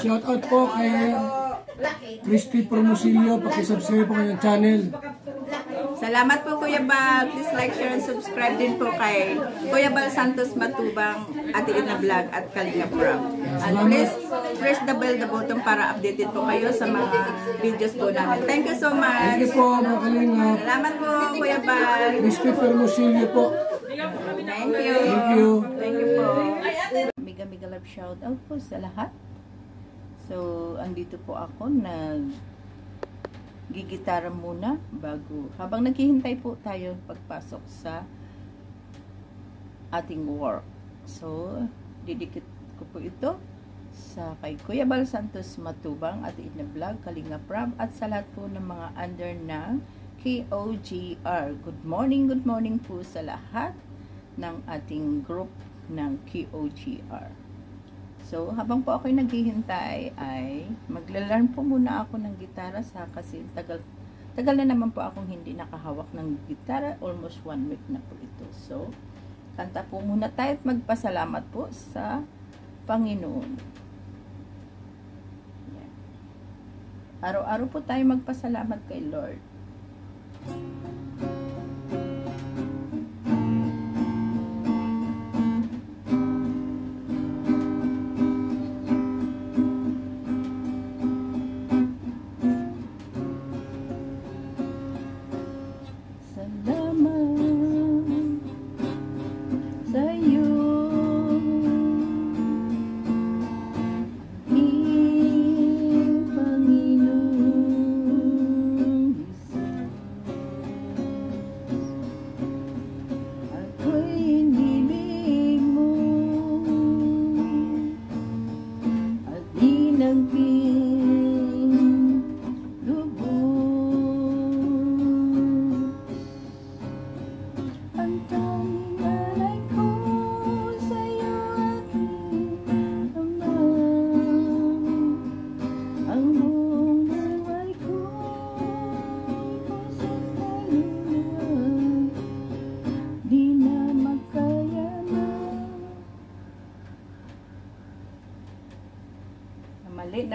Shout out po kay Christy Promosilio. Pakisubscribe po kayong channel. Salamat po Kuya Bal. Please like, share, and subscribe din po kay Kuya Bal Santos Matubang, Ate Ina Vlog at Kalinga Prab. And please press the bell, the button para updated po kayo sa mga videos po namin. Thank you so much. Thank you po mga Kalinga. Salamat po Kuya Bal. Christy Promosilio po. Thank you. Thank you. Thank you po. Mega love shout out po sa lahat. So, andito po ako gigitara muna habang naghihintay po tayo pagpasok sa ating work. So, didikit ko po ito sa kay Kuya Bal Santos Matubang, Ate Ina Vlog, Kalinga Prab, at sa lahat po ng mga under ng KOGR. Good morning po sa lahat ng ating group ng KOGR. So, habang po ako'y naghihintay ay maglalarn po muna ako ng gitara kasi tagal na naman po akong hindi nakahawak ng gitara. Almost 1 week na po ito. So, kanta po muna tayo at magpasalamat po sa Panginoon. Araw-araw po tayo magpasalamat kay Lord.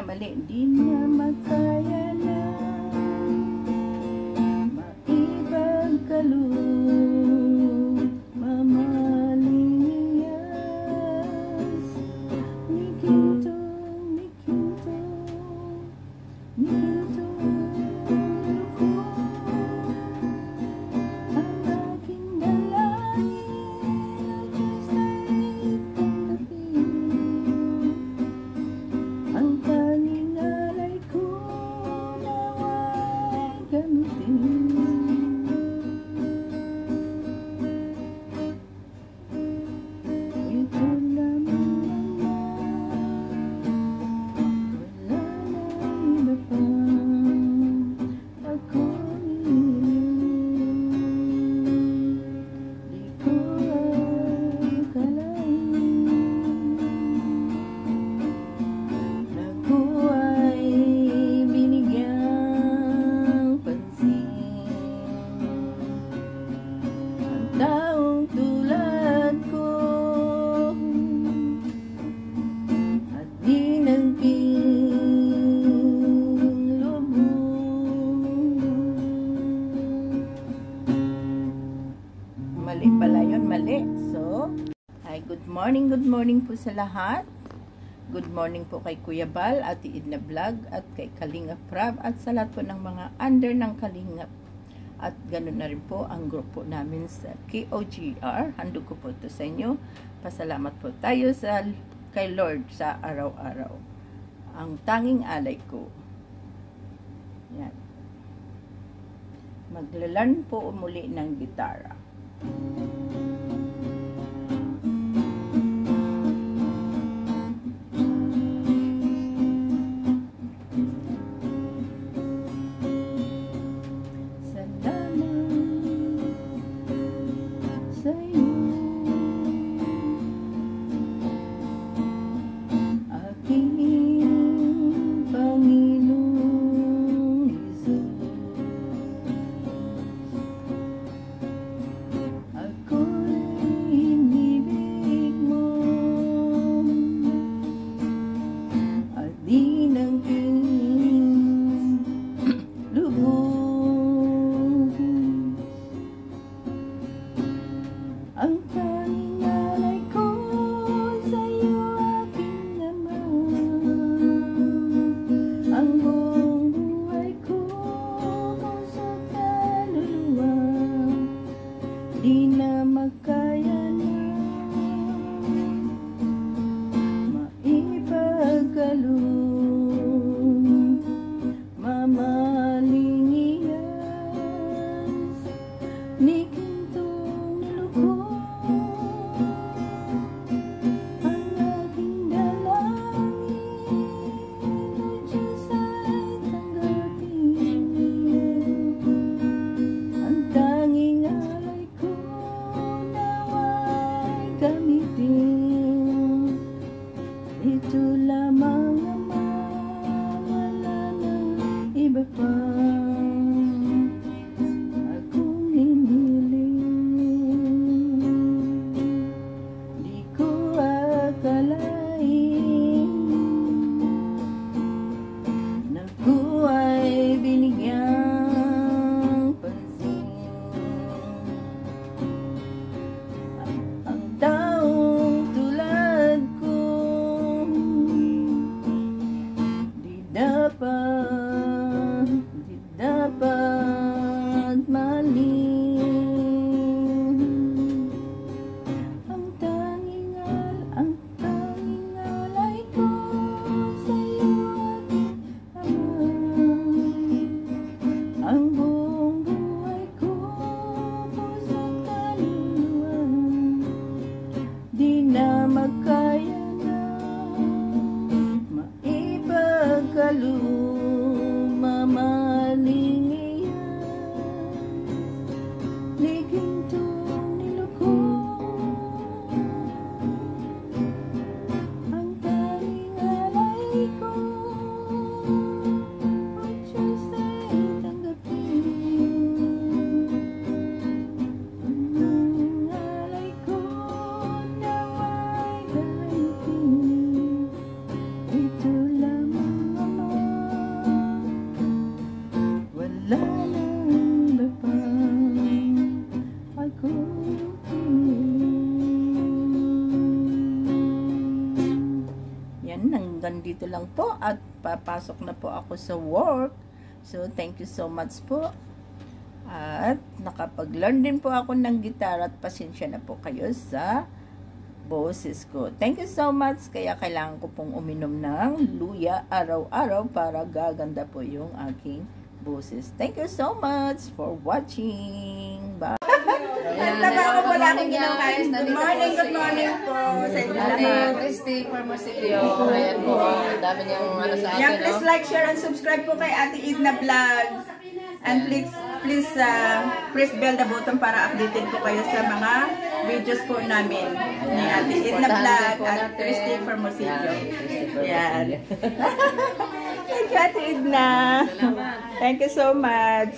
Mali, di na makaya na maibagkaloob, mamaliyas, nikintong luko, ang aking dalangin, Diyos ay tanggapin, ang kalingalay ko nawa'y gamitin. Ito lamang naman, wala na iba pa ako di ko akalain na ko ay binigyang pansin. Ang taong tulad ko at di naging lubog. Mali pala yun, mali. So, good morning po sa lahat. Good morning po kay Kuya Bal, Ate Ina Vlog, at kay Kalinga Prab, at sa lahat po ng mga under ng Kalinga. At ganoon na rin po ang grupo namin sa KOGR. Handog ko po ito sa inyo. Pasalamat po tayo kay Lord sa araw-araw. Ang tanging alay ko. Yan. Maglalarn po muli ng gitara. Aku di naging lubog. Ang tanging alay ko sa'yo aking ama, ang buong buhay ko puso kaluluwa, di na makaya na maipagkaloob. Mamaling iyas ni kintong lukod, ang aking dalangin o Diyos ay tanggapin. Ang tanging alay ko nawa'y gamitin. Ito lamang naman, wala nang iba pa akong hiniling. Di ko akalain na ko ay binigyang pansin. Ang taong tulad ko di dapat maling. Ang tanging alay ko sa'yo aking ama, ang buong buhay ko puso't kaluluwa, di na makaya na maipagkaloob. Mamaling iyas ni kintong nilukod, ang tanging alay ko o Diyos ay tanggapin. Ang alay ko nawa'y gamitin. Ito lamang naman, wala nang iba pa akong hiniling. Yan, hanggang dito lang po at papasok na po ako sa work. So, thank you so much po. At nakapag-learn din po ako ng gitara at pasensya na po kayo sa boses ko. Thank you so much. Kaya kailangan ko pong uminom ng luya araw-araw para gaganda po yung aking boses. Thank you so much for watching. Bye! Nagtaba ko wala akong ginawin. Good morning po sa inyo lahat. Christy Formosilio. Ayan po. Ang dami niyang ano sa Yan, akin. please like, share, and subscribe po kay Ate Edna Vlog. And please press bell the button para updated po kayo sa mga videos po namin ni Ate Edna Vlog at Christy Formosilio. Yan. Thank you, Ate Edna. Thank you so much.